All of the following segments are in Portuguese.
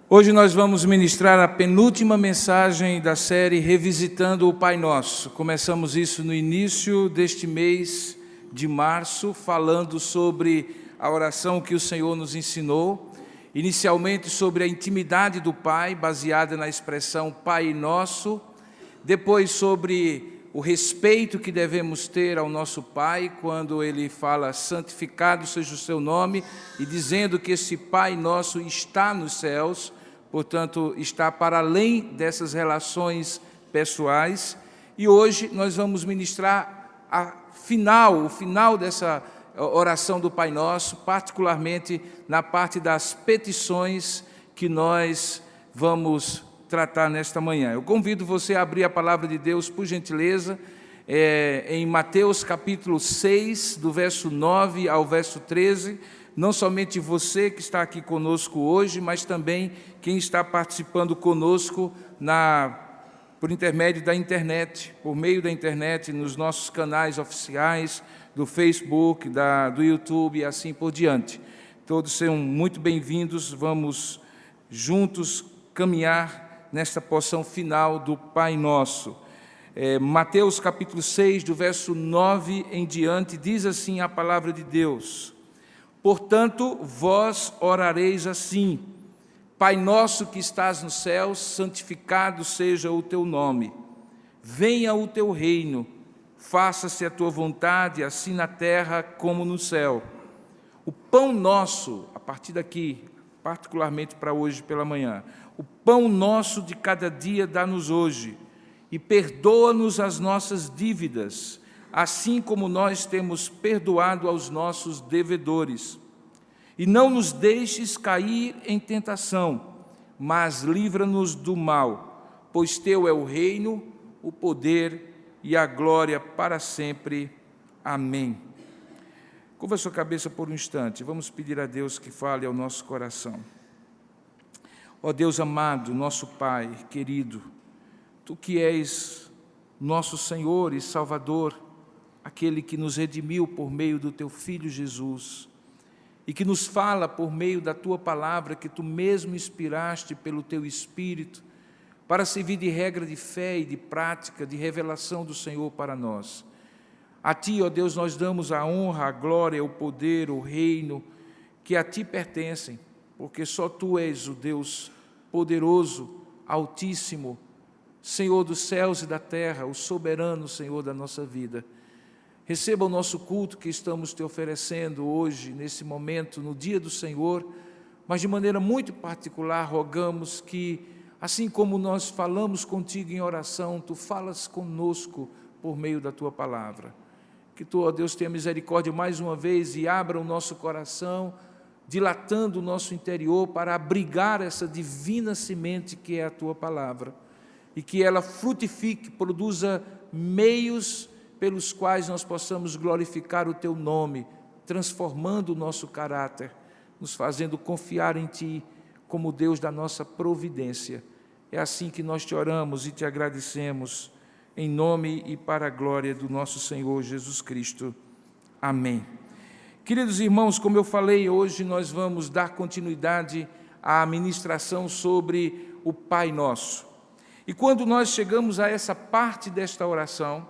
Hoje nós vamos ministrar a penúltima mensagem da série Revisitando o Pai Nosso. Começamos isso no início deste mês de março, falando sobre a oração que o Senhor nos ensinou, inicialmente sobre a intimidade do Pai, baseada na expressão Pai Nosso, depois sobre o respeito que devemos ter ao nosso Pai, quando Ele fala santificado seja o seu nome, e dizendo que esse Pai Nosso está nos céus, portanto, está para além dessas relações pessoais. E hoje nós vamos ministrar o final dessa oração do Pai Nosso, particularmente na parte das petições que nós vamos tratar nesta manhã. Eu convido você a abrir a palavra de Deus, por gentileza, em Mateus capítulo 6, do verso 9 ao verso 13, não somente você que está aqui conosco hoje, mas também quem está participando conosco por intermédio da internet, por meio da internet, nos nossos canais oficiais, do Facebook, do YouTube e assim por diante. Todos sejam muito bem-vindos, vamos juntos caminhar nesta porção final do Pai Nosso. Mateus capítulo 6, do verso 9 em diante, diz assim a palavra de Deus: Portanto, vós orareis assim: Pai nosso que estás nos céus, santificado seja o teu nome. Venha o teu reino, faça-se a tua vontade, assim na terra como no céu. O pão nosso, a partir daqui, particularmente para hoje pela manhã, o pão nosso de cada dia dá-nos hoje, e perdoa-nos as nossas dívidas, assim como nós temos perdoado aos nossos devedores. E não nos deixes cair em tentação, mas livra-nos do mal, pois teu é o reino, o poder e a glória para sempre. Amém. Curva a sua cabeça por um instante, vamos pedir a Deus que fale ao nosso coração. Ó Deus amado, nosso Pai querido, Tu que és nosso Senhor e Salvador, aquele que nos redimiu por meio do Teu Filho Jesus, e que nos fala por meio da Tua palavra, que Tu mesmo inspiraste pelo Teu Espírito, para servir de regra de fé e de prática, de revelação do Senhor para nós. A Ti, ó Deus, nós damos a honra, a glória, o poder, o reino, que a Ti pertencem, porque só Tu és o Deus poderoso, altíssimo, Senhor dos céus e da terra, o soberano Senhor da nossa vida. Receba o nosso culto que estamos Te oferecendo hoje, nesse momento, no dia do Senhor, mas de maneira muito particular rogamos que, assim como nós falamos contigo em oração, Tu falas conosco por meio da Tua palavra. Que Tu, ó Deus, tenha misericórdia mais uma vez e abra o nosso coração, dilatando o nosso interior para abrigar essa divina semente que é a Tua palavra, e que ela frutifique, produza meios pelos quais nós possamos glorificar o Teu nome, transformando o nosso caráter, nos fazendo confiar em Ti como Deus da nossa providência. É assim que nós Te oramos e Te agradecemos, em nome e para a glória do nosso Senhor Jesus Cristo. Amém. Queridos irmãos, como eu falei, hoje nós vamos dar continuidade à ministração sobre o Pai Nosso. E quando nós chegamos a essa parte desta oração,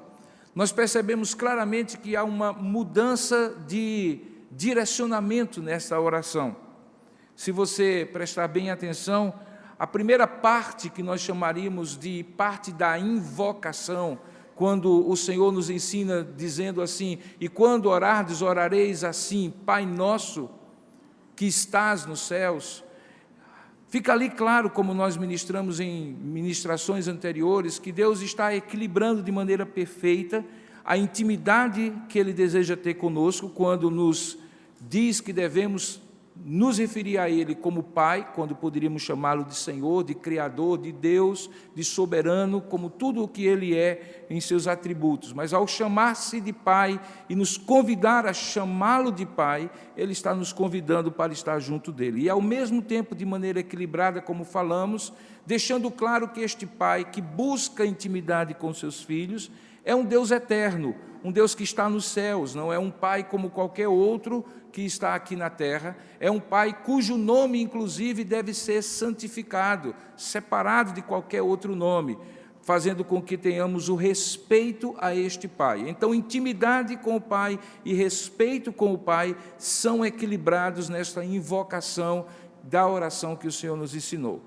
nós percebemos claramente que há uma mudança de direcionamento nessa oração. Se você prestar bem atenção, a primeira parte que nós chamaríamos de parte da invocação, quando o Senhor nos ensina dizendo assim: e quando orardes, orareis assim, Pai nosso que estás nos céus. Fica ali claro, como nós ministramos em ministrações anteriores, que Deus está equilibrando de maneira perfeita a intimidade que Ele deseja ter conosco, quando nos diz que devemos nos referir a Ele como Pai, quando poderíamos chamá-lo de Senhor, de Criador, de Deus, de soberano, como tudo o que Ele é em seus atributos. Mas ao chamar-se de Pai e nos convidar a chamá-lo de Pai, Ele está nos convidando para estar junto dEle. E ao mesmo tempo, de maneira equilibrada, como falamos, deixando claro que este Pai que busca intimidade com seus filhos é um Deus eterno, um Deus que está nos céus, não é um Pai como qualquer outro que está aqui na terra, é um Pai cujo nome, inclusive, deve ser santificado, separado de qualquer outro nome, fazendo com que tenhamos o respeito a este Pai. Então, intimidade com o Pai e respeito com o Pai são equilibrados nesta invocação da oração que o Senhor nos ensinou.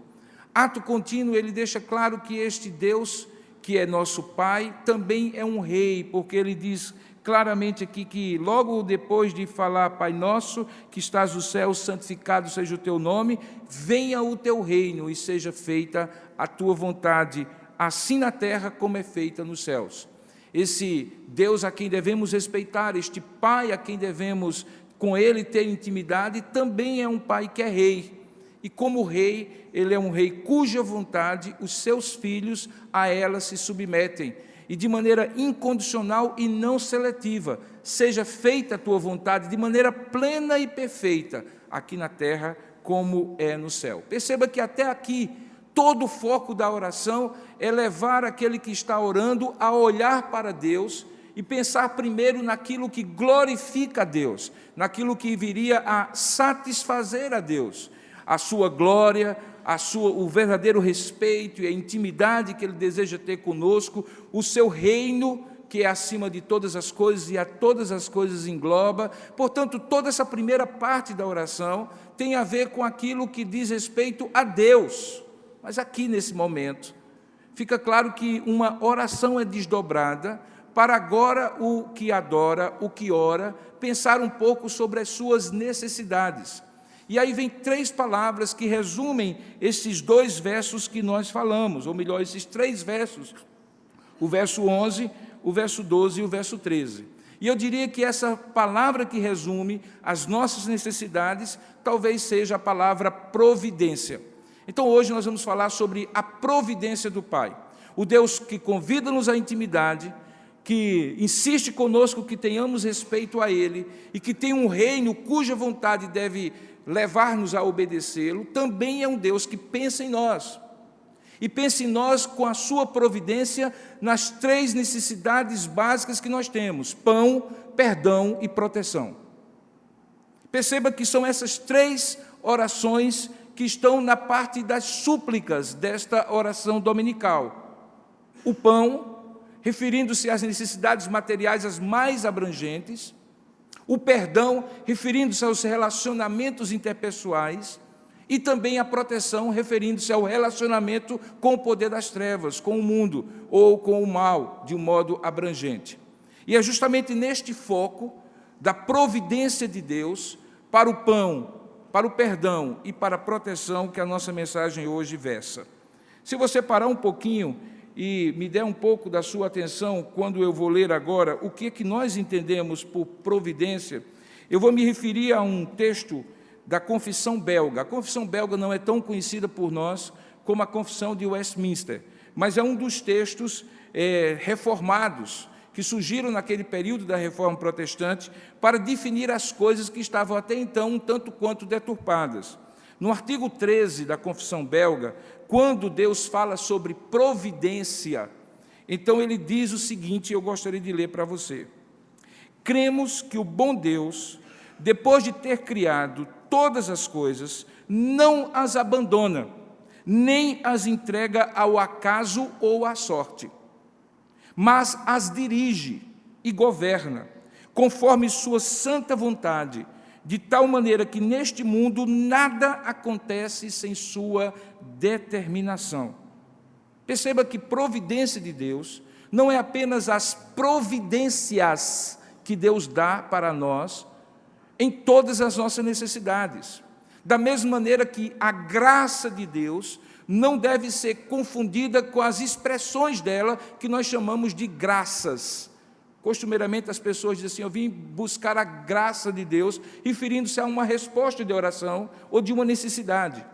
Ato contínuo, ele deixa claro que este Deus, que é nosso Pai, também é um rei, porque ele diz claramente aqui que logo depois de falar, Pai nosso, que estás nos céus, santificado seja o teu nome, venha o teu reino e seja feita a tua vontade, assim na terra como é feita nos céus. Esse Deus a quem devemos respeitar, este Pai a quem devemos com Ele ter intimidade, também é um Pai que é rei. E como rei, Ele é um rei cuja vontade os seus filhos a ela se submetem. E de maneira incondicional e não seletiva, seja feita a tua vontade de maneira plena e perfeita, aqui na terra como é no céu. Perceba que até aqui, todo o foco da oração é levar aquele que está orando a olhar para Deus e pensar primeiro naquilo que glorifica a Deus, naquilo que viria a satisfazer a Deus, a sua glória, o verdadeiro respeito e a intimidade que Ele deseja ter conosco, o seu reino, que é acima de todas as coisas e a todas as coisas engloba. Portanto, toda essa primeira parte da oração tem a ver com aquilo que diz respeito a Deus. Mas aqui, nesse momento, fica claro que uma oração é desdobrada para agora o que adora, o que ora, pensar um pouco sobre as suas necessidades. E aí vem 3 palavras que resumem esses 2 versos que nós falamos, ou melhor, esses 3 versos, o verso 11, o verso 12 e o verso 13. E eu diria que essa palavra que resume as nossas necessidades, talvez seja a palavra providência. Então hoje nós vamos falar sobre a providência do Pai, o Deus que convida-nos à intimidade, que insiste conosco que tenhamos respeito a Ele e que tem um reino cuja vontade deve levar-nos a obedecê-lo, também é um Deus que pensa em nós. E pensa em nós com a sua providência nas 3 necessidades básicas que nós temos: pão, perdão e proteção. Perceba que são essas 3 orações que estão na parte das súplicas desta oração dominical. O pão, referindo-se às necessidades materiais as mais abrangentes, o perdão, referindo-se aos relacionamentos interpessoais, e também a proteção, referindo-se ao relacionamento com o poder das trevas, com o mundo ou com o mal, de um modo abrangente. E é justamente neste foco da providência de Deus para o pão, para o perdão e para a proteção que a nossa mensagem hoje versa. Se você parar um pouquinho e me der um pouco da sua atenção quando eu vou ler agora o que é que nós entendemos por providência, eu vou me referir a um texto da Confissão Belga. A Confissão Belga não é tão conhecida por nós como a Confissão de Westminster, mas é um dos textos reformados que surgiram naquele período da Reforma Protestante para definir as coisas que estavam até então um tanto quanto deturpadas. No artigo 13 da Confissão Belga, quando Deus fala sobre providência, então ele diz o seguinte, eu gostaria de ler para você: cremos que o bom Deus, depois de ter criado todas as coisas, não as abandona, nem as entrega ao acaso ou à sorte, mas as dirige e governa, conforme sua santa vontade, de tal maneira que neste mundo nada acontece sem sua determinação. Perceba que providência de Deus não é apenas as providências que Deus dá para nós em todas as nossas necessidades. Da mesma maneira que a graça de Deus não deve ser confundida com as expressões dela, que nós chamamos de graças. Costumeiramente as pessoas dizem assim: eu vim buscar a graça de Deus, referindo-se a uma resposta de oração ou de uma necessidade.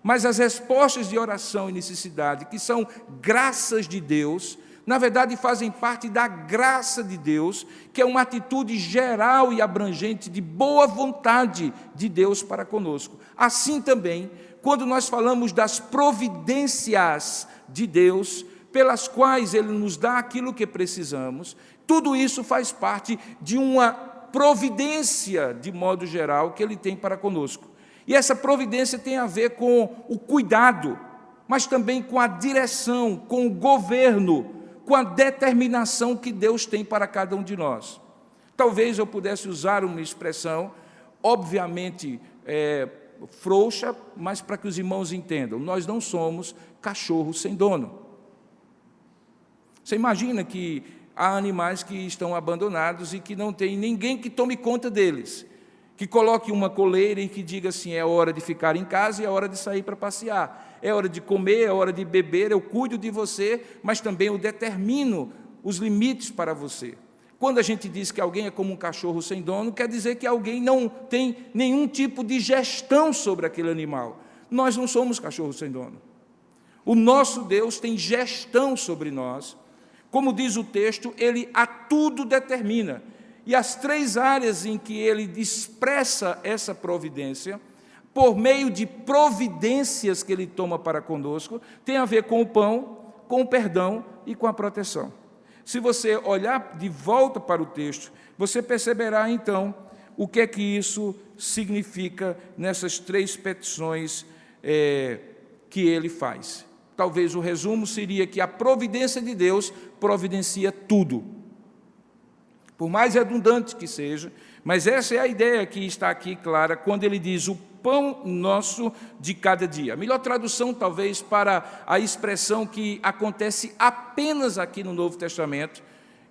Mas as respostas de oração e necessidade, que são graças de Deus, na verdade fazem parte da graça de Deus, que é uma atitude geral e abrangente de boa vontade de Deus para conosco. Assim também, quando nós falamos das providências de Deus, pelas quais Ele nos dá aquilo que precisamos, tudo isso faz parte de uma providência, de modo geral, que Ele tem para conosco. E essa providência tem a ver com o cuidado, mas também com a direção, com o governo, com a determinação que Deus tem para cada um de nós. Talvez eu pudesse usar uma expressão, obviamente frouxa, mas para que os irmãos entendam, nós não somos cachorros sem dono. Você imagina que há animais que estão abandonados e que não tem ninguém que tome conta deles, que coloque uma coleira e que diga assim, é hora de ficar em casa e é hora de sair para passear, é hora de comer, é hora de beber, eu cuido de você, mas também eu determino os limites para você. Quando a gente diz que alguém é como um cachorro sem dono, quer dizer que alguém não tem nenhum tipo de gestão sobre aquele animal. Nós não somos cachorros sem dono. O nosso Deus tem gestão sobre nós. Como diz o texto, Ele a tudo determina. E as três áreas em que Ele expressa essa providência, por meio de providências que Ele toma para conosco, tem a ver com o pão, com o perdão e com a proteção. Se você olhar de volta para o texto, você perceberá então o que é que isso significa nessas três petições que Ele faz. Talvez o resumo seria que a providência de Deus providencia tudo. Por mais redundante que seja, mas essa é a ideia que está aqui clara, quando ele diz o pão nosso de cada dia. A melhor tradução, talvez, para a expressão que acontece apenas aqui no Novo Testamento,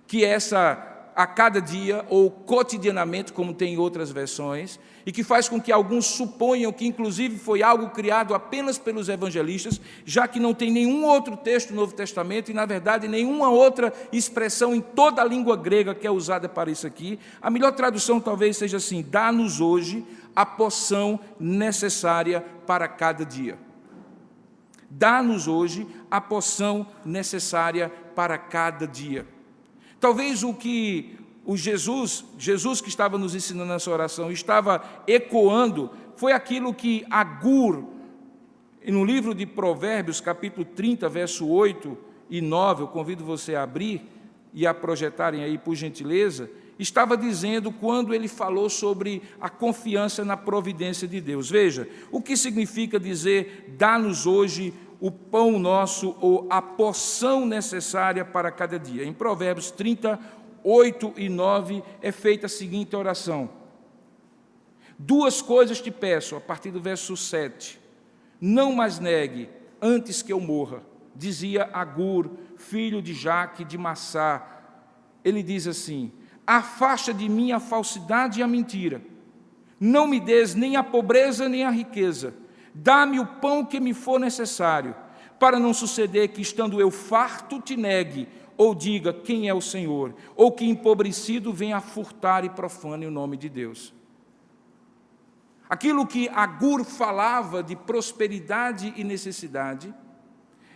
que é essa a cada dia, ou cotidianamente, como tem em outras versões, e que faz com que alguns suponham que, inclusive, foi algo criado apenas pelos evangelistas, já que não tem nenhum outro texto do Novo Testamento, e, na verdade, nenhuma outra expressão em toda a língua grega que é usada para isso aqui. A melhor tradução talvez seja assim, dá-nos hoje a porção necessária para cada dia. Dá-nos hoje a porção necessária para cada dia. Talvez o que Jesus que estava nos ensinando nessa oração, estava ecoando, foi aquilo que Agur, no livro de Provérbios, capítulo 30, verso 8 e 9, eu convido você a abrir e a projetarem aí, por gentileza, estava dizendo quando ele falou sobre a confiança na providência de Deus. Veja, o que significa dizer, dá-nos hoje o pão nosso, ou a porção necessária para cada dia. Em Provérbios 30, 8 e 9, é feita a seguinte oração. Duas coisas te peço, a partir do verso 7. Não mais negue, antes que eu morra. Dizia Agur, filho de Jaque, de Massá. Ele diz assim, afasta de mim a falsidade e a mentira. Não me des nem a pobreza nem a riqueza. Dá-me o pão que me for necessário, para não suceder que, estando eu farto, te negue, ou diga quem é o Senhor, ou que empobrecido venha a furtar e profane o nome de Deus. Aquilo que Agur falava de prosperidade e necessidade,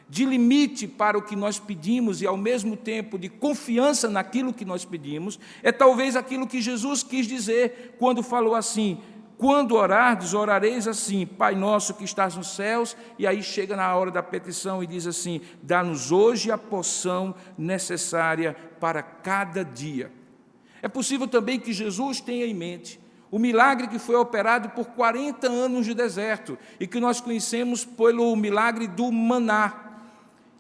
de limite para o que nós pedimos e, ao mesmo tempo, de confiança naquilo que nós pedimos, é talvez aquilo que Jesus quis dizer quando falou assim, quando orardes, orareis assim, Pai nosso que estás nos céus, e aí chega na hora da petição e diz assim, dá-nos hoje a porção necessária para cada dia. É possível também que Jesus tenha em mente o milagre que foi operado por 40 anos de deserto, e que nós conhecemos pelo milagre do maná.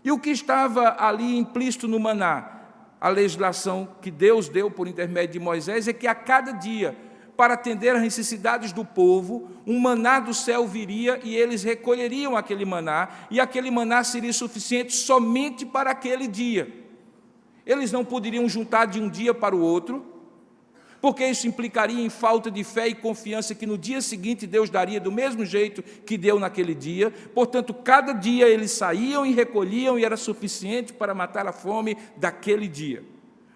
E o que estava ali implícito no maná? A legislação que Deus deu por intermédio de Moisés é que a cada dia, para atender às necessidades do povo, um maná do céu viria e eles recolheriam aquele maná, e aquele maná seria suficiente somente para aquele dia. Eles não poderiam juntar de um dia para o outro, porque isso implicaria em falta de fé e confiança que no dia seguinte Deus daria do mesmo jeito que deu naquele dia. Portanto, cada dia eles saíam e recolhiam e era suficiente para matar a fome daquele dia.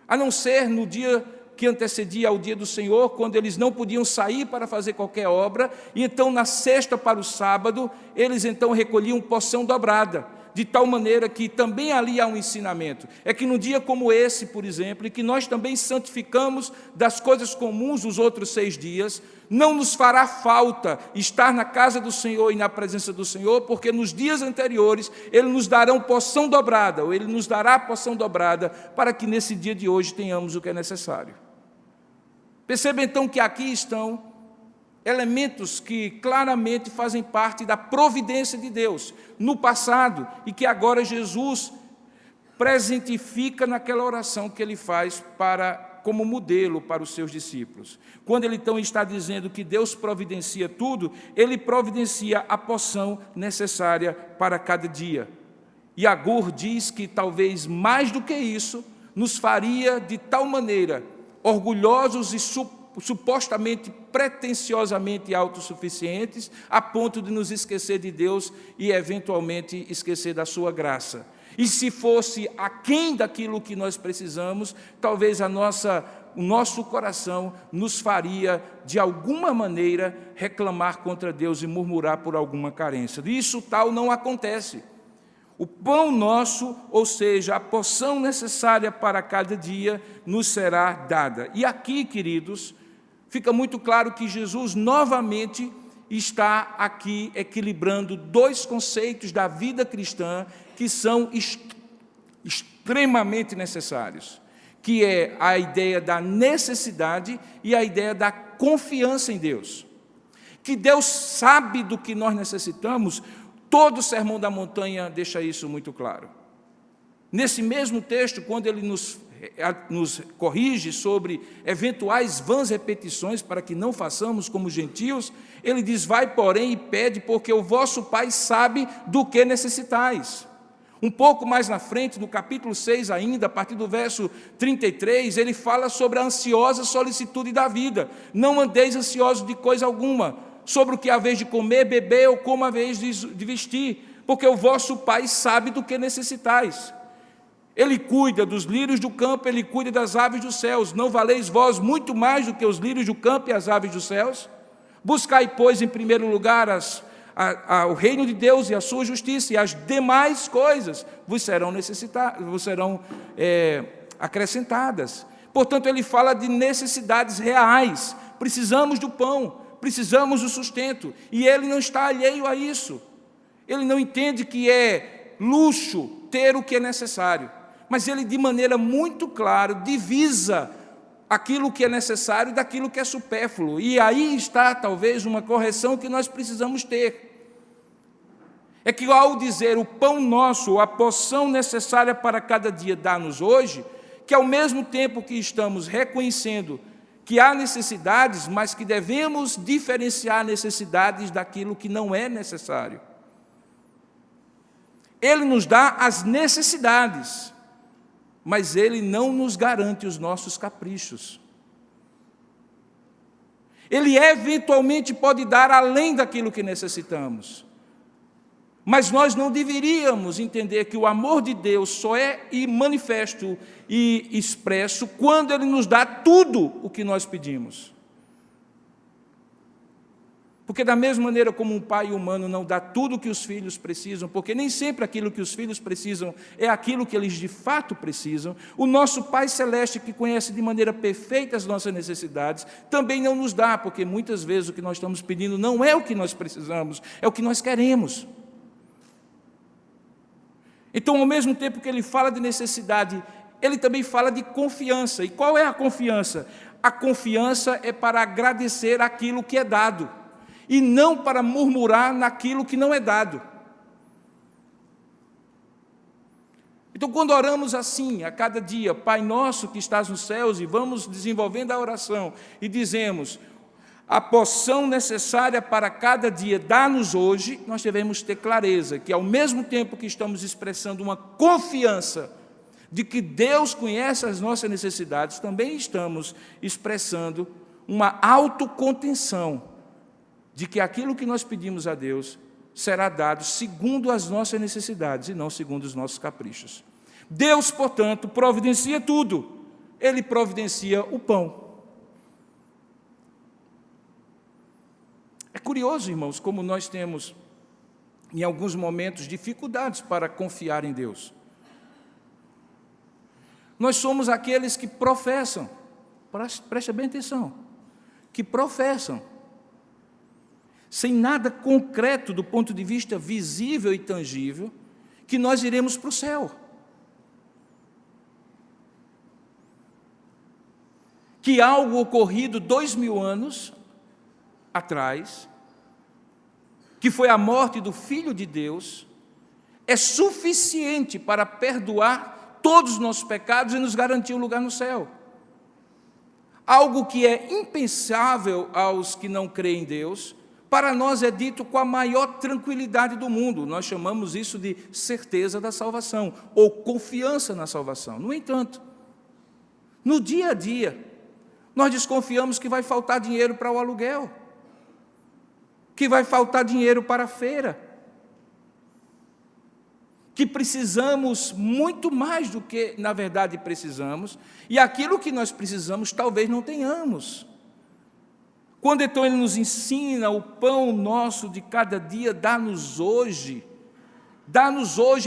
A não ser no dia que antecedia ao dia do Senhor, quando eles não podiam sair para fazer qualquer obra, e então na sexta para o sábado, eles então recolhiam porção dobrada. de tal maneira que também ali há um ensinamento. É que no dia como esse, por exemplo, em que nós também santificamos das coisas comuns dos outros 6 dias, não nos fará falta estar na casa do Senhor e na presença do Senhor, porque nos dias anteriores Ele nos dará porção dobrada, ou Ele nos dará porção dobrada, para que nesse dia de hoje tenhamos o que é necessário. Perceba então que aqui estão elementos que claramente fazem parte da providência de Deus no passado e que agora Jesus presentifica naquela oração que Ele faz como modelo para os seus discípulos. Quando Ele então está dizendo que Deus providencia tudo, Ele providencia a porção necessária para cada dia. E Agur diz que talvez mais do que isso, nos faria de tal maneira orgulhosos e supostamente, pretensiosamente autossuficientes, a ponto de nos esquecer de Deus e, eventualmente, esquecer da sua graça. E se fosse aquém daquilo que nós precisamos, talvez o nosso coração nos faria, de alguma maneira, reclamar contra Deus e murmurar por alguma carência. Isso tal não acontece. O pão nosso, ou seja, a porção necessária para cada dia, nos será dada. E aqui, queridos, fica muito claro que Jesus novamente está aqui equilibrando 2 conceitos da vida cristã que são extremamente necessários, que é a ideia da necessidade e a ideia da confiança em Deus. Que Deus sabe do que nós necessitamos. Todo o Sermão da Montanha deixa isso muito claro. Nesse mesmo texto, quando ele nos corrige sobre eventuais vãs repetições para que não façamos como gentios, ele diz: vai, porém, e pede, porque o vosso Pai sabe do que necessitais. Um pouco mais na frente, no capítulo 6 ainda, a partir do verso 33, ele fala sobre a ansiosa solicitude da vida. Não andeis ansiosos de coisa alguma, sobre o que haveis de comer, beber, ou como haveis de vestir, porque o vosso Pai sabe do que necessitais. Ele cuida dos lírios do campo, Ele cuida das aves dos céus. Não valeis vós muito mais do que os lírios do campo e as aves dos céus? Buscai, pois, em primeiro lugar o reino de Deus e a sua justiça, e as demais coisas vos serão acrescentadas. Portanto, ele fala de necessidades reais. Precisamos do pão, precisamos do sustento, e ele não está alheio a isso. Ele não entende que é luxo ter o que é necessário, mas ele, de maneira muito clara, divisa aquilo que é necessário daquilo que é supérfluo. E aí está, talvez, uma correção que nós precisamos ter. É que, ao dizer o pão nosso, a porção necessária para cada dia dá-nos hoje, que ao mesmo tempo que estamos reconhecendo que há necessidades, mas que devemos diferenciar necessidades daquilo que não é necessário. Ele nos dá as necessidades, mas Ele não nos garante os nossos caprichos. Ele eventualmente pode dar além daquilo que necessitamos, mas nós não deveríamos entender que o amor de Deus só é manifesto e expresso quando Ele nos dá tudo o que nós pedimos. Porque da mesma maneira como um pai humano não dá tudo o que os filhos precisam, porque nem sempre aquilo que os filhos precisam é aquilo que eles de fato precisam, o nosso Pai Celeste, que conhece de maneira perfeita as nossas necessidades, também não nos dá, porque muitas vezes o que nós estamos pedindo não é o que nós precisamos, é o que nós queremos. Então, ao mesmo tempo que ele fala de necessidade, ele também fala de confiança. E qual é a confiança? A confiança é para agradecer aquilo que é dado, e não para murmurar naquilo que não é dado. Então, quando oramos assim, a cada dia, Pai nosso que estás nos céus, e vamos desenvolvendo a oração, e dizemos, a porção necessária para cada dia dá-nos hoje, nós devemos ter clareza que, ao mesmo tempo que estamos expressando uma confiança de que Deus conhece as nossas necessidades, também estamos expressando uma autocontenção de que aquilo que nós pedimos a Deus será dado segundo as nossas necessidades e não segundo os nossos caprichos. Deus, portanto, providencia tudo. Ele providencia o pão. É curioso, irmãos, como nós temos em alguns momentos, dificuldades para confiar em Deus. Nós somos aqueles que professam, preste bem atenção, que professam, sem nada concreto do ponto de vista visível e tangível, que nós iremos para o céu. Que algo ocorrido 2000 anos atrás, que foi a morte do Filho de Deus, é suficiente para perdoar todos os nossos pecados e nos garantir um lugar no céu. Algo que é impensável aos que não creem em Deus, para nós é dito com a maior tranquilidade do mundo. Nós chamamos isso de certeza da salvação, ou confiança na salvação. No entanto, no dia a dia, nós desconfiamos que vai faltar dinheiro para o aluguel, que vai faltar dinheiro para a feira, que precisamos muito mais do que, na verdade, precisamos, e aquilo que nós precisamos talvez não tenhamos. Quando então Ele nos ensina o pão nosso de cada dia, dá-nos hoje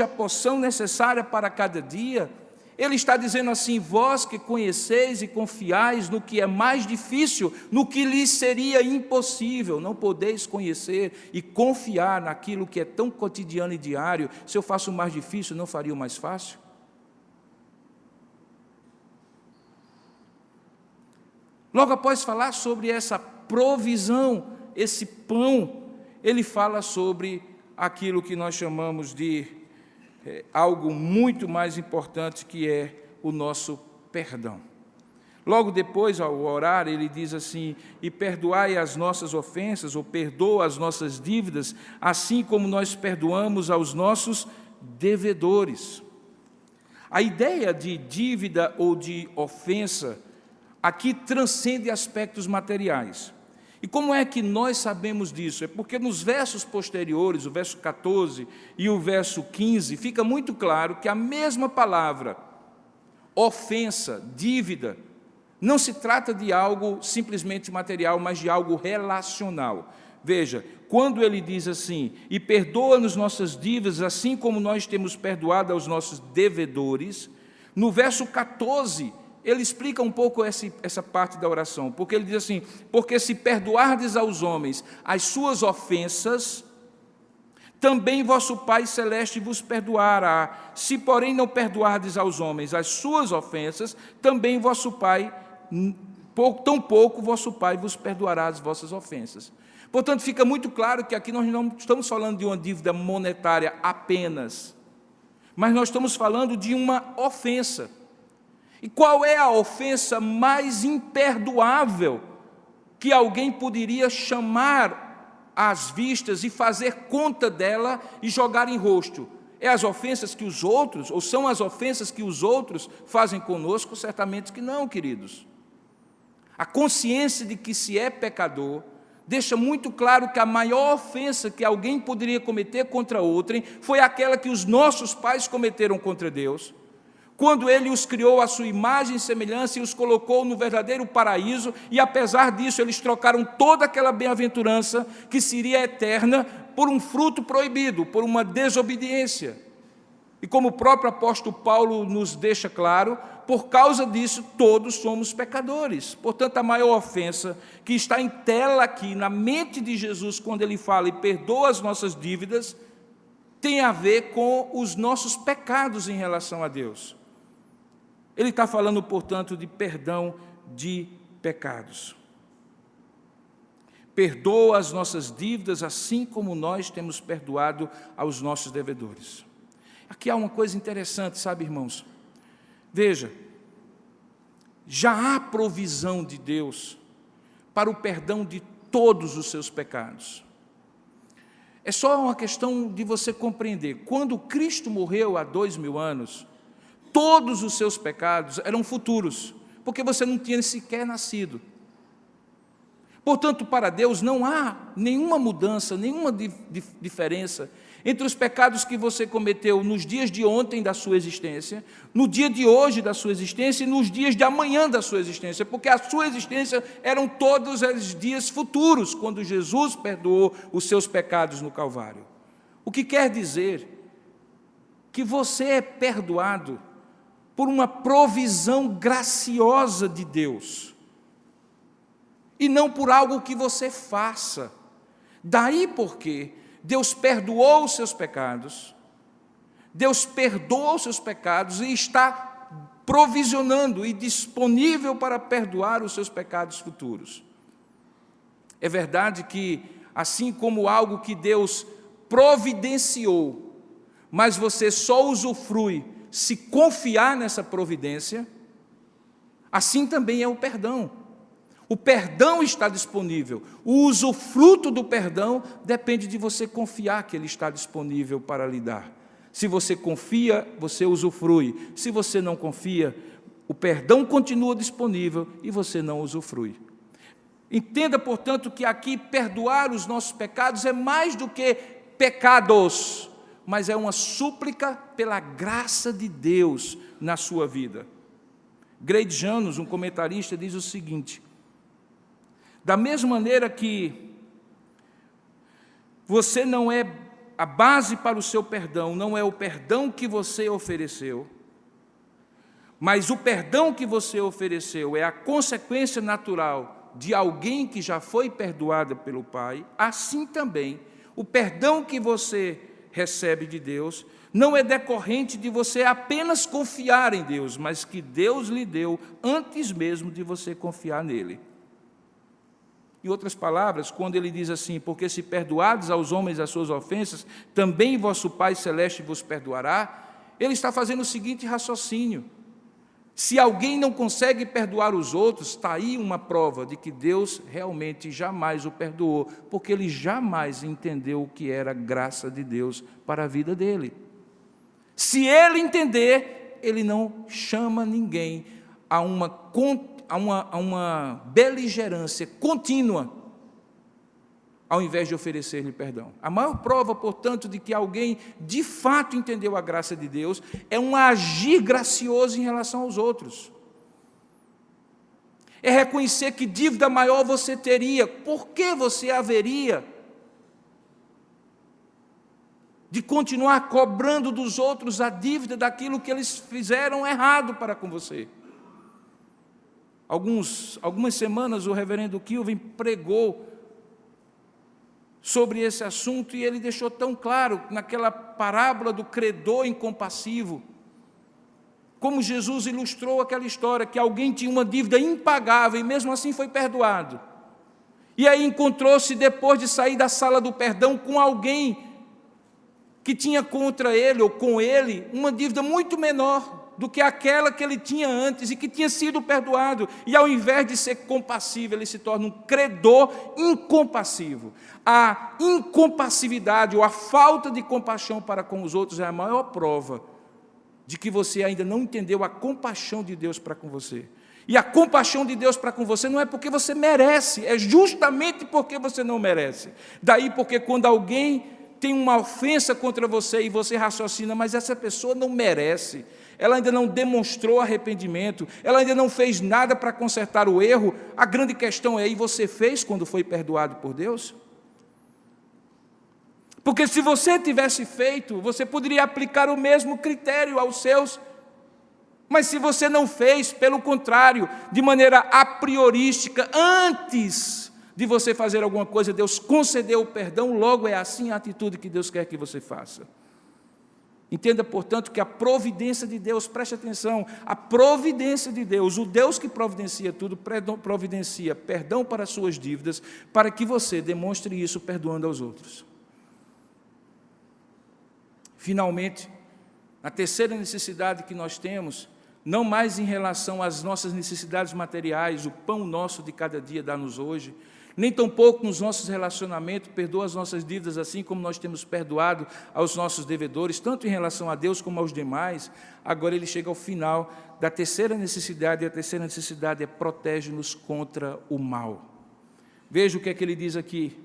a porção necessária para cada dia, Ele está dizendo assim: vós que conheceis e confiais no que é mais difícil, no que lhes seria impossível, não podeis conhecer e confiar naquilo que é tão cotidiano e diário. Se eu faço o mais difícil, não faria o mais fácil? Logo após falar sobre essa provisão, esse pão, ele fala sobre aquilo que nós chamamos de algo muito mais importante, que é o nosso perdão. Logo depois, ao orar, ele diz assim: e perdoai as nossas ofensas, ou perdoa as nossas dívidas, assim como nós perdoamos aos nossos devedores. A ideia de dívida ou de ofensa aqui transcende aspectos materiais. E como é que nós sabemos disso? É porque nos versos posteriores, o verso 14 e o verso 15, fica muito claro que a mesma palavra, ofensa, dívida, não se trata de algo simplesmente material, mas de algo relacional. Veja, quando ele diz assim: e perdoa-nos nossas dívidas, assim como nós temos perdoado aos nossos devedores, no verso 14, ele explica um pouco essa parte da oração, porque ele diz assim: porque se perdoardes aos homens as suas ofensas, também vosso Pai Celeste vos perdoará. Se, porém, não perdoardes aos homens as suas ofensas, também vosso Pai, tampouco vosso Pai vos perdoará as vossas ofensas. Portanto, fica muito claro que aqui nós não estamos falando de uma dívida monetária apenas, mas nós estamos falando de uma ofensa. E qual é a ofensa mais imperdoável que alguém poderia chamar às vistas e fazer conta dela e jogar em rosto? É as ofensas que os outros, ou são as ofensas que os outros fazem conosco? Certamente que não, queridos. A consciência de que se é pecador deixa muito claro que a maior ofensa que alguém poderia cometer contra outrem foi aquela que os nossos pais cometeram contra Deus, quando Ele os criou à sua imagem e semelhança e os colocou no verdadeiro paraíso, e apesar disso eles trocaram toda aquela bem-aventurança que seria eterna por um fruto proibido, por uma desobediência. E como o próprio apóstolo Paulo nos deixa claro, por causa disso todos somos pecadores. Portanto, a maior ofensa que está em tela aqui na mente de Jesus, quando Ele fala e perdoa as nossas dívidas, tem a ver com os nossos pecados em relação a Deus. Ele está falando, portanto, de perdão de pecados. Perdoa as nossas dívidas, assim como nós temos perdoado aos nossos devedores. Aqui há uma coisa interessante, sabe, irmãos? Veja, já há provisão de Deus para o perdão de todos os seus pecados. É só uma questão de você compreender. Quando Cristo morreu há 2000 anos, todos os seus pecados eram futuros, porque você não tinha sequer nascido. Portanto, para Deus não há nenhuma mudança, nenhuma diferença entre os pecados que você cometeu nos dias de ontem da sua existência, no dia de hoje da sua existência e nos dias de amanhã da sua existência, porque a sua existência eram todos os dias futuros, quando Jesus perdoou os seus pecados no Calvário. O que quer dizer que você é perdoado por uma provisão graciosa de Deus, e não por algo que você faça. Daí porque Deus perdoou os seus pecados, Deus perdoou os seus pecados e está provisionando e disponível para perdoar os seus pecados futuros. É verdade que, assim como algo que Deus providenciou, mas você só usufrui se confiar nessa providência, assim também é o perdão. O perdão está disponível. O usufruto do perdão depende de você confiar que ele está disponível para lhe dar. Se você confia, você usufrui. Se você não confia, o perdão continua disponível e você não usufrui. Entenda, portanto, que aqui perdoar os nossos pecados é mais do que pecados, mas é uma súplica pela graça de Deus na sua vida. Grade Janos, um comentarista, diz o seguinte: da mesma maneira que você não é a base para o seu perdão, não é o perdão que você ofereceu, mas o perdão que você ofereceu é a consequência natural de alguém que já foi perdoada pelo Pai, assim também o perdão que você recebe de Deus não é decorrente de você apenas confiar em Deus, mas que Deus lhe deu antes mesmo de você confiar nele. Em outras palavras, quando ele diz assim: porque se perdoados aos homens as suas ofensas, também vosso Pai Celeste vos perdoará, ele está fazendo o seguinte raciocínio: se alguém não consegue perdoar os outros, está aí uma prova de que Deus realmente jamais o perdoou, porque ele jamais entendeu o que era a graça de Deus para a vida dele. Se ele entender, ele não chama ninguém a uma beligerância contínua, ao invés de oferecer-lhe perdão. A maior prova, portanto, de que alguém de fato entendeu a graça de Deus é um agir gracioso em relação aos outros. É reconhecer que dívida maior você teria, por que você haveria de continuar cobrando dos outros a dívida daquilo que eles fizeram errado para com você? Algumas semanas o reverendo Kilvin pregou sobre esse assunto e ele deixou tão claro naquela parábola do credor incompassivo, como Jesus ilustrou aquela história, que alguém tinha uma dívida impagável e mesmo assim foi perdoado. E aí encontrou-se, depois de sair da sala do perdão, com alguém que tinha contra ele ou com ele uma dívida muito menor do que aquela que ele tinha antes e que tinha sido perdoado. E ao invés de ser compassivo, ele se torna um credor incompassivo. A incompassividade ou a falta de compaixão para com os outros é a maior prova de que você ainda não entendeu a compaixão de Deus para com você. E a compaixão de Deus para com você não é porque você merece, é justamente porque você não merece. Daí porque quando alguém tem uma ofensa contra você e você raciocina, mas essa pessoa não merece, ela ainda não demonstrou arrependimento, ela ainda não fez nada para consertar o erro, a grande questão é: e você fez quando foi perdoado por Deus? Porque se você tivesse feito, você poderia aplicar o mesmo critério aos seus, mas se você não fez, pelo contrário, de maneira a priorística, antes de você fazer alguma coisa, Deus concedeu o perdão, logo é assim a atitude que Deus quer que você faça. Entenda, portanto, que a providência de Deus, preste atenção, a providência de Deus, o Deus que providencia tudo, providencia perdão para as suas dívidas, para que você demonstre isso perdoando aos outros. Finalmente, a terceira necessidade que nós temos, não mais em relação às nossas necessidades materiais, o pão nosso de cada dia dá-nos hoje, nem tampouco nos nossos relacionamentos, perdoa as nossas dívidas, assim como nós temos perdoado aos nossos devedores, tanto em relação a Deus como aos demais. Agora ele chega ao final da terceira necessidade, e a terceira necessidade é: protege-nos contra o mal. Veja o que é que ele diz aqui: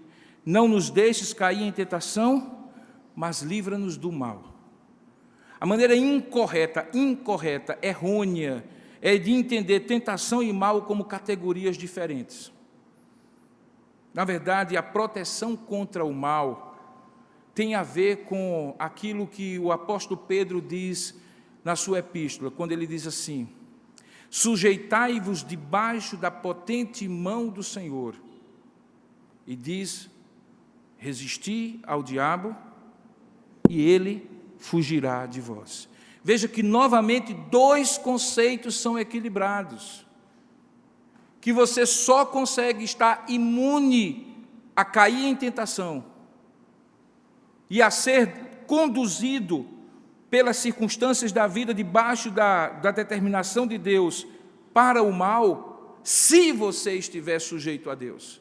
não nos deixes cair em tentação, mas livra-nos do mal. A maneira incorreta, errônea, é de entender tentação e mal como categorias diferentes. Na verdade, a proteção contra o mal tem a ver com aquilo que o apóstolo Pedro diz na sua epístola, quando ele diz assim: sujeitai-vos debaixo da potente mão do Senhor. E diz: resisti ao diabo e ele fugirá de vós. Veja que novamente dois conceitos são equilibrados. Que você só consegue estar imune a cair em tentação e a ser conduzido pelas circunstâncias da vida debaixo da determinação de Deus para o mal, se você estiver sujeito a Deus.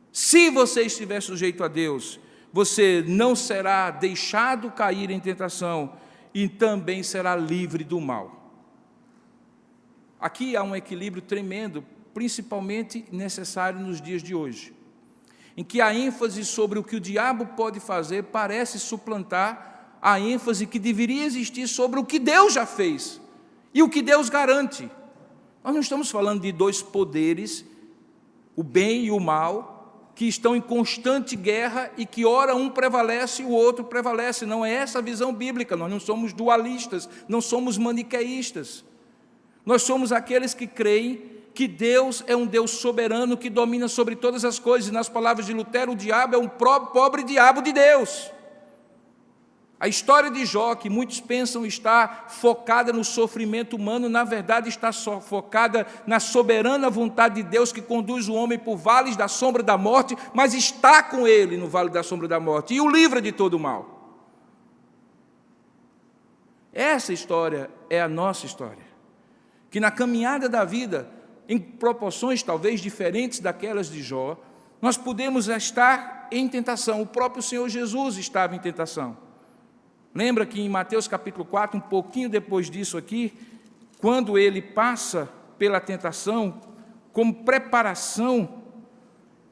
Se você estiver sujeito a Deus, você não será deixado cair em tentação e também será livre do mal. Aqui há um equilíbrio tremendo, principalmente necessário nos dias de hoje, em que a ênfase sobre o que o diabo pode fazer parece suplantar a ênfase que deveria existir sobre o que Deus já fez e o que Deus garante. Nós não estamos falando de dois poderes, o bem e o mal, que estão em constante guerra e que ora um prevalece e o outro prevalece. Não é essa a visão bíblica. Nós não somos dualistas, não somos maniqueístas. Nós somos aqueles que creem que Deus é um Deus soberano que domina sobre todas as coisas. E nas palavras de Lutero, o diabo é um pobre diabo de Deus. A história de Jó, que muitos pensam estar focada no sofrimento humano, na verdade está só focada na soberana vontade de Deus que conduz o homem por vales da sombra da morte, mas está com ele no vale da sombra da morte e o livra de todo o mal. Essa história é a nossa história, que na caminhada da vida, em proporções talvez diferentes daquelas de Jó, nós podemos estar em tentação. O próprio Senhor Jesus estava em tentação. Lembra que em Mateus capítulo 4, um pouquinho depois disso aqui, quando ele passa pela tentação, como preparação,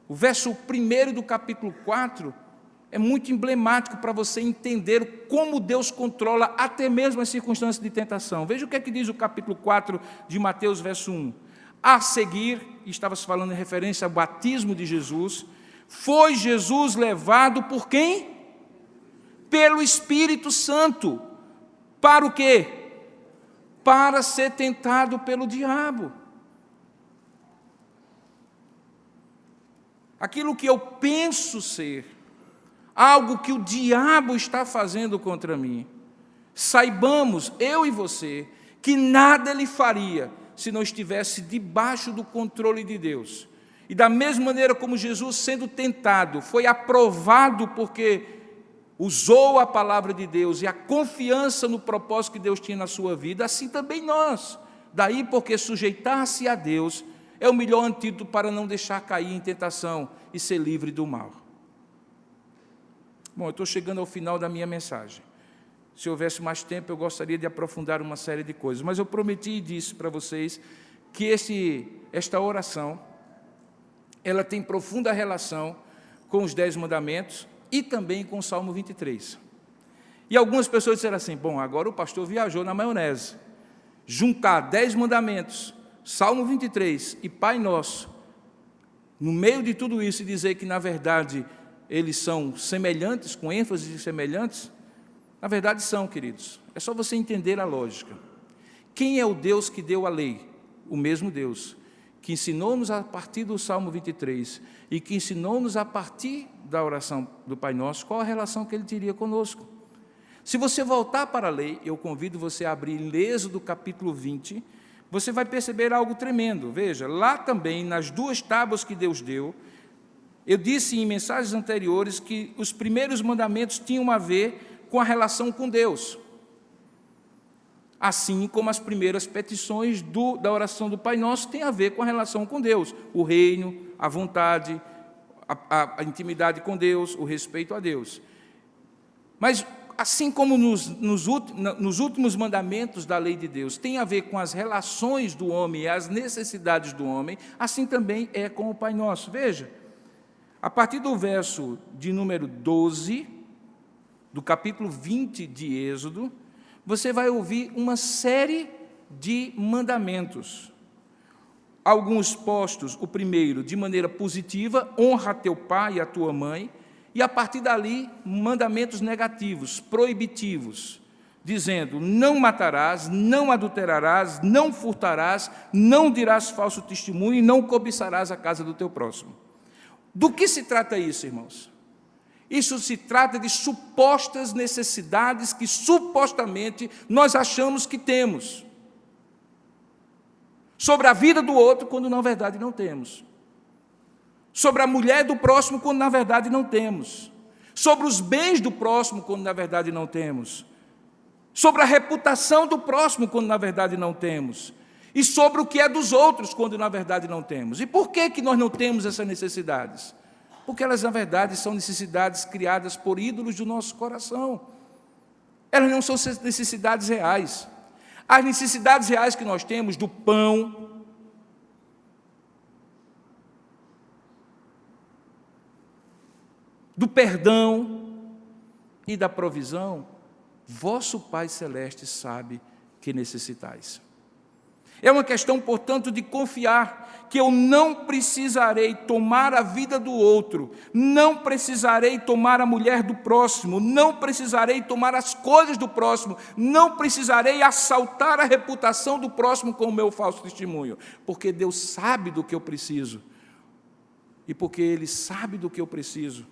o verso 1 do capítulo 4 é muito emblemático para você entender como Deus controla até mesmo as circunstâncias de tentação. Veja o que é que diz o capítulo 4 de Mateus, verso 1. A seguir, estava se falando em referência ao batismo de Jesus, foi Jesus levado por quem? Pelo Espírito Santo. Para o quê? Para ser tentado pelo diabo. Aquilo que eu penso ser, algo que o diabo está fazendo contra mim, saibamos, eu e você, que nada ele faria se não estivesse debaixo do controle de Deus. E da mesma maneira como Jesus, sendo tentado, foi aprovado porque usou a palavra de Deus e a confiança no propósito que Deus tinha na sua vida, assim também nós. Daí porque sujeitar-se a Deus é o melhor antídoto para não deixar cair em tentação e ser livre do mal. Bom, eu estou chegando ao final da minha mensagem. Se houvesse mais tempo, eu gostaria de aprofundar uma série de coisas, mas eu prometi e disse para vocês que esta oração, ela tem profunda relação com os 10 mandamentos e também com o Salmo 23. E algumas pessoas disseram assim: bom, agora o pastor viajou na maionese. Juntar 10 mandamentos, Salmo 23 e Pai Nosso, no meio de tudo isso, e dizer que, na verdade, eles são semelhantes, com ênfase de semelhantes, na verdade são, queridos. É só você entender a lógica. Quem é o Deus que deu a lei? O mesmo Deus, que ensinou-nos a partir do Salmo 23 e que ensinou-nos a partir da oração do Pai Nosso, qual a relação que Ele teria conosco. Se você voltar para a lei, eu convido você a abrir em Êxodo capítulo 20, você vai perceber algo tremendo. Veja, lá também, nas 2 tábuas que Deus deu, eu disse em mensagens anteriores que os primeiros mandamentos tinham a ver com a relação com Deus, assim como as primeiras petições da oração do Pai Nosso têm a ver com a relação com Deus, o reino, a vontade, a intimidade com Deus, o respeito a Deus. Mas, assim como nos últimos mandamentos da lei de Deus tem a ver com as relações do homem e as necessidades do homem, assim também é com o Pai Nosso. Veja, a partir do verso de número 12, do capítulo 20 de Êxodo, você vai ouvir uma série de mandamentos. Alguns postos, o primeiro, de maneira positiva: honra teu pai e a tua mãe, E a partir dali, mandamentos negativos, proibitivos, dizendo: não matarás, não adulterarás, não furtarás, não dirás falso testemunho e não cobiçarás a casa do teu próximo. Do que se trata isso, irmãos? Isso se trata de supostas necessidades que supostamente nós achamos que temos sobre a vida do outro, quando na verdade não temos. Sobre a mulher do próximo, quando na verdade não temos. Sobre os bens do próximo, quando na verdade não temos. Sobre a reputação do próximo, quando na verdade não temos. E sobre o que é dos outros, quando na verdade não temos. E por que nós não temos essas necessidades? Porque elas, na verdade, são necessidades criadas por ídolos do nosso coração. Elas não são necessidades reais. As necessidades reais que nós temos do pão, do perdão e da provisão, vosso Pai Celeste sabe que necessitais. É uma questão, portanto, de confiar que eu não precisarei tomar a vida do outro, não precisarei tomar a mulher do próximo, não precisarei tomar as coisas do próximo, não precisarei assaltar a reputação do próximo com o meu falso testemunho, porque Deus sabe do que eu preciso, e porque Ele sabe do que eu preciso,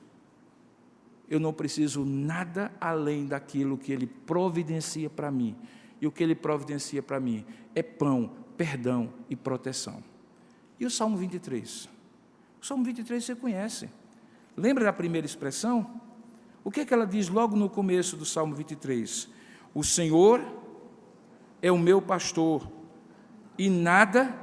eu não preciso nada além daquilo que Ele providencia para mim. E o que Ele providencia para mim é pão, perdão e proteção. E o Salmo 23? O Salmo 23 você conhece. Lembra da primeira expressão? O que ela diz logo no começo do Salmo 23? O Senhor é o meu pastor e nada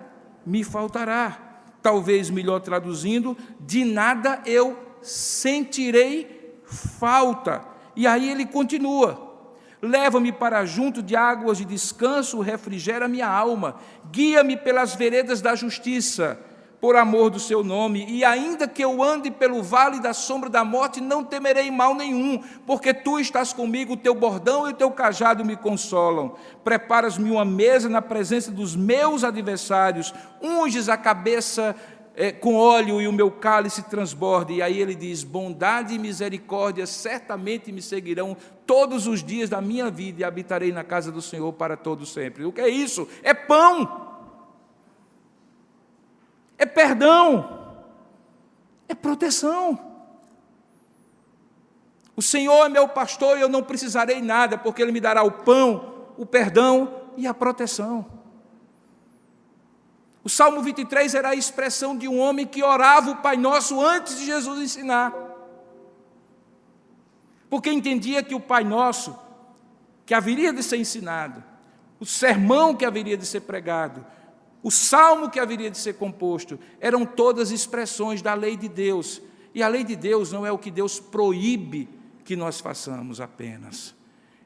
me faltará. Talvez, melhor traduzindo, de nada eu sentirei falta. E aí ele continua: leva-me para junto de águas de descanso, refrigera minha alma, guia-me pelas veredas da justiça, por amor do seu nome, e ainda que eu ande pelo vale da sombra da morte, não temerei mal nenhum, porque tu estás comigo, o teu bordão e o teu cajado me consolam. Preparas-me uma mesa na presença dos meus adversários, unges a cabeça com óleo e o meu cálice transborda. E aí ele diz: bondade e misericórdia certamente me seguirão todos os dias da minha vida, e habitarei na casa do Senhor para todo sempre. O que é isso? É pão, é perdão, é proteção. O Senhor é meu pastor e eu não precisarei nada, porque Ele me dará o pão, o perdão e a proteção. O Salmo 23 era a expressão de um homem que orava o Pai Nosso antes de Jesus ensinar. Porque entendia que o Pai Nosso, que haveria de ser ensinado, o sermão que haveria de ser pregado, o salmo que haveria de ser composto, eram todas expressões da lei de Deus. E a lei de Deus não é o que Deus proíbe que nós façamos apenas.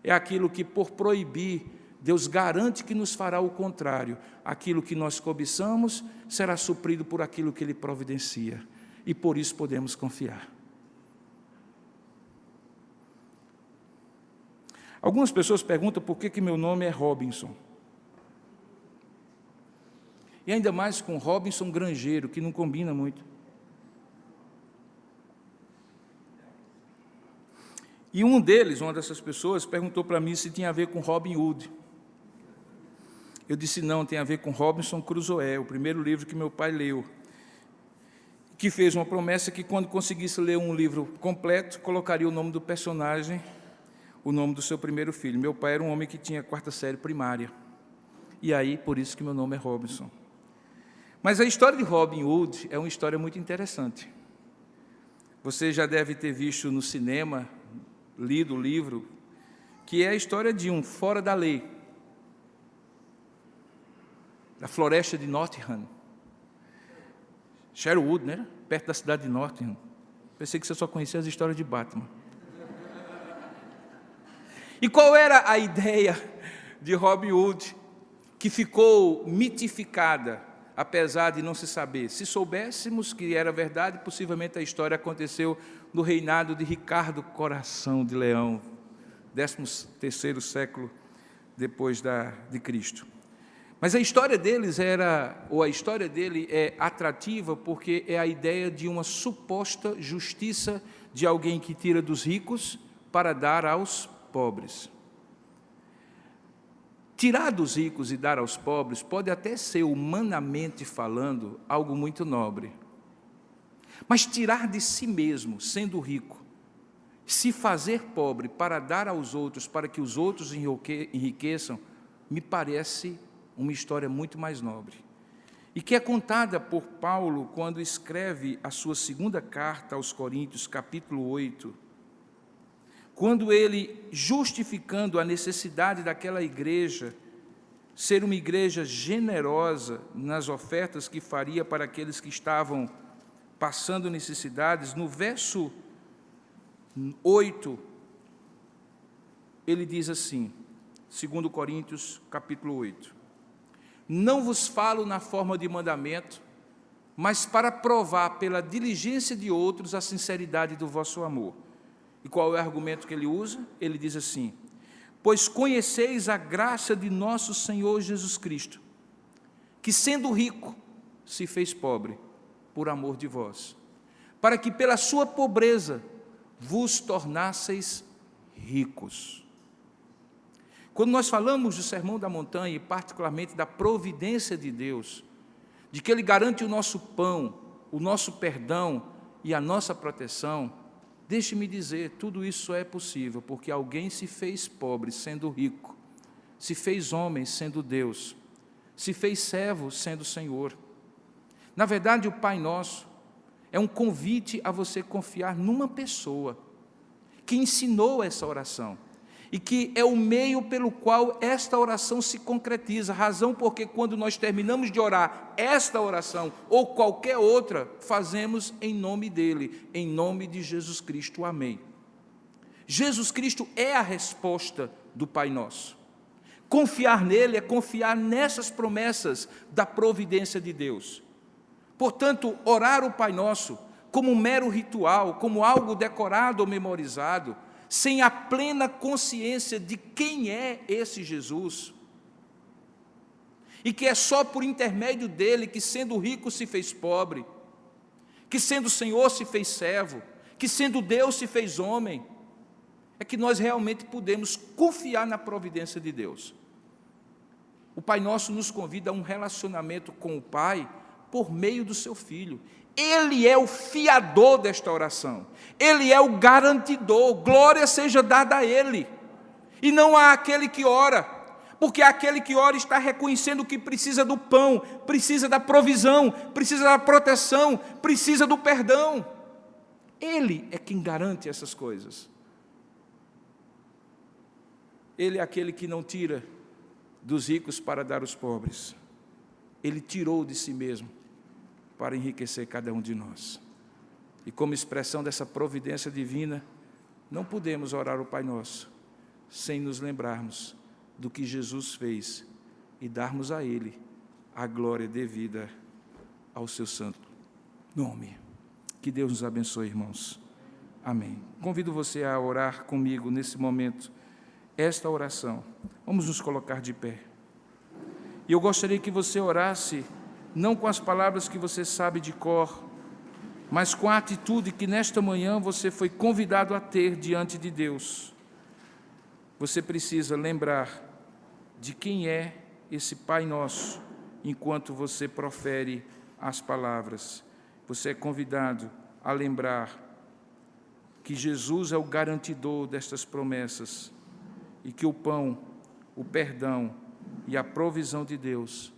É aquilo que, por proibir, Deus garante que nos fará o contrário. Aquilo que nós cobiçamos será suprido por aquilo que Ele providencia. E por isso podemos confiar. Algumas pessoas perguntam por que meu nome é Robinson. E ainda mais com Robinson Grangeiro, que não combina muito. E um deles, uma dessas pessoas, perguntou para mim se tinha a ver com Robin Hood. Eu disse: não, tem a ver com Robinson Crusoe, o primeiro livro que meu pai leu, que fez uma promessa que, quando conseguisse ler um livro completo, colocaria o nome do personagem, o nome do seu primeiro filho. Meu pai era um homem que tinha 4ª série primária, e aí, por isso que meu nome é Robinson. Mas a história de Robin Hood é uma história muito interessante. Você já deve ter visto no cinema, lido o livro, que é a história de um fora da lei, da floresta de Nottingham, Sherwood, né? Perto da cidade de Nottingham. Pensei que você só conhecia as histórias de Batman. E qual era a ideia de Robin Hood, que ficou mitificada, apesar de não se saber? Se soubéssemos que era verdade, possivelmente a história aconteceu no reinado de Ricardo Coração de Leão, 13º século depois de Cristo. Mas a história deles a história dele é atrativa porque é a ideia de uma suposta justiça de alguém que tira dos ricos para dar aos pobres. Tirar dos ricos e dar aos pobres pode até ser, humanamente falando, algo muito nobre. Mas tirar de si mesmo, sendo rico, se fazer pobre para dar aos outros, para que os outros enriqueçam, me parece uma história muito mais nobre. E que é contada por Paulo quando escreve a sua segunda carta aos Coríntios, capítulo 8, quando ele, justificando a necessidade daquela igreja, ser uma igreja generosa nas ofertas que faria para aqueles que estavam passando necessidades, no verso 8, ele diz assim, 2 Coríntios, capítulo 8, não vos falo na forma de mandamento, mas para provar pela diligência de outros a sinceridade do vosso amor. E qual é o argumento que ele usa? Ele diz assim, pois conheceis a graça de nosso Senhor Jesus Cristo, que sendo rico, se fez pobre, por amor de vós, para que pela sua pobreza vos tornasseis ricos. Quando nós falamos do Sermão da Montanha, e particularmente da providência de Deus, de que Ele garante o nosso pão, o nosso perdão e a nossa proteção, deixe-me dizer, tudo isso é possível, porque alguém se fez pobre sendo rico, se fez homem sendo Deus, se fez servo sendo Senhor. Na verdade, o Pai Nosso é um convite a você confiar numa pessoa que ensinou essa oração e que é o meio pelo qual esta oração se concretiza, razão porque quando nós terminamos de orar esta oração ou qualquer outra, fazemos em nome dele, em nome de Jesus Cristo, amém. Jesus Cristo é a resposta do Pai Nosso. Confiar nele é confiar nessas promessas da providência de Deus. Portanto, orar o Pai Nosso como um mero ritual, como algo decorado ou memorizado, sem a plena consciência de quem é esse Jesus, e que é só por intermédio dele que, sendo rico, se fez pobre, que, sendo Senhor, se fez servo, que, sendo Deus, se fez homem, é que nós realmente podemos confiar na providência de Deus. O Pai Nosso nos convida a um relacionamento com o Pai por meio do seu Filho. Ele é o fiador desta oração, Ele é o garantidor, glória seja dada a Ele, e não a aquele que ora, porque aquele que ora está reconhecendo que precisa do pão, precisa da provisão, precisa da proteção, precisa do perdão. Ele é quem garante essas coisas. Ele é aquele que não tira dos ricos para dar aos pobres, Ele tirou de si mesmo para enriquecer cada um de nós. E como expressão dessa providência divina, não podemos orar o Pai Nosso sem nos lembrarmos do que Jesus fez e darmos a Ele a glória devida ao seu santo nome. Que Deus nos abençoe, irmãos. Amém. Convido você a orar comigo nesse momento, esta oração. Vamos nos colocar de pé. E eu gostaria que você orasse não com as palavras que você sabe de cor, mas com a atitude que nesta manhã você foi convidado a ter diante de Deus. Você precisa lembrar de quem é esse Pai Nosso, enquanto você profere as palavras. Você é convidado a lembrar que Jesus é o garantidor destas promessas e que o pão, o perdão e a provisão de Deus,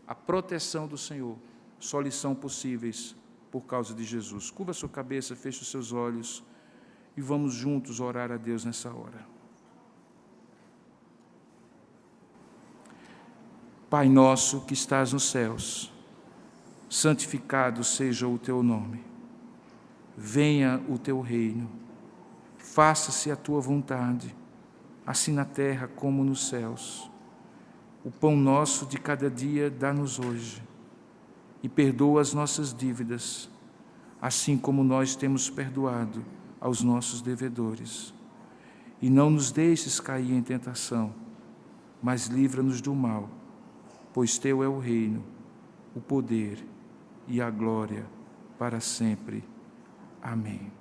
a proteção do Senhor, só lhes são possíveis por causa de Jesus. Curva a sua cabeça, feche os seus olhos e vamos juntos orar a Deus nessa hora. Pai nosso que estás nos céus, santificado seja o teu nome. Venha o teu reino, faça-se a tua vontade, assim na terra como nos céus. O pão nosso de cada dia dá-nos hoje, e perdoa as nossas dívidas, assim como nós temos perdoado aos nossos devedores. E não nos deixes cair em tentação, mas livra-nos do mal, pois teu é o reino, o poder e a glória para sempre. Amém.